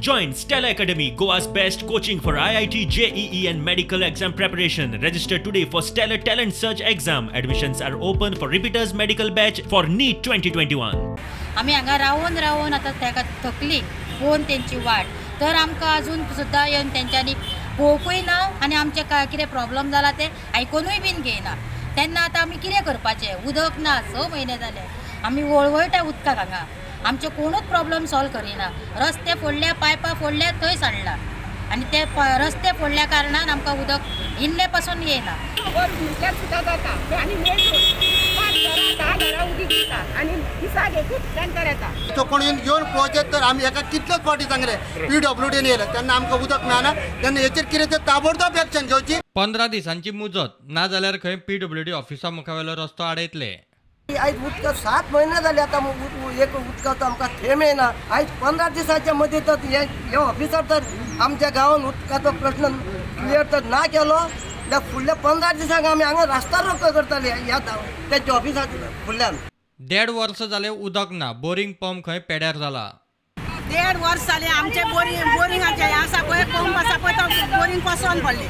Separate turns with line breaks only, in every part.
Join Stella Academy, Goa's best coaching for IIT, JEE and medical exam preparation. Register today for Stellar Talent Search exam. Admissions are open for repeaters medical batch for NEET 2021.
आम्ही हांगा रावून रावून आतां तेका थकली पळोवन तेंची वाट तर आमकां अजून सुद्दां येवन तेंच्यांनी पळोवपूय ना आनी आमचे कितें प्रॉब्लम जाला ते आयकूनूय बीन घेयना तेन्ना आतां आमी कितें करपाचें उदक ना 6 म्हयने जाले आमी वळवळटा उदकाक हांगा आमचे कोणूच प्रॉब्लम सॉल्व करिना रस्ते फोडल्या पायपां फोडल्या थंय सांडला आनी ते रस्ते फोडल्या कारणान आमकां उदक इल्ले पासून येयना
तो कोण घेवन पळोवचेत तर आमी एका कितलेच फावटी सांगले PWDन येयला तेन्ना आमकां उदक मेळना तेन्ना हेचेर कितें तें ताबडतोब एक्शन घेवची
15 दिसांची मुजत ना जाल्यार खंय PWD ऑफिसा मुखावेलो रस्तो आडयतले.
आयज उदक 7 म्हयने जाले आतां एक उदकाचो आमकां थेंब येना आयज 15 दिसाच्या मदींत हे ऑफिसर तर आमच्या गांवांत उदकाचो प्रश्न क्लियर तर ना केलो जाल्यार फुडल्या 15 दिसांक आमी हांगा रास्ता रोको करतले ह्या तेच्या ऑफिसा फुडल्यान.
1.5 वर्स जाले उदक ना. बोरिंग पंप खंय पेड्यार जाला.
1.5 वर्स जाले आमचे बोरिंगाचे आसा पळय पंप आसा पळय तो बोरिंग कोसळून पडले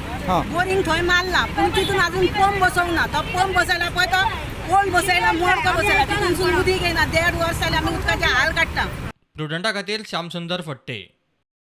बोरिंग थंय मारला पूण तितून अजून पंप बसवंक ना तो पंप बसयला पळय तो ओल्ड बसयला मोडको बसयला तितून उदीक येना 1.5 वर्स जाले आमी उदकाचे हाल काडटा.
प्रुडंटा खातीर श्यामसुंदर फडते.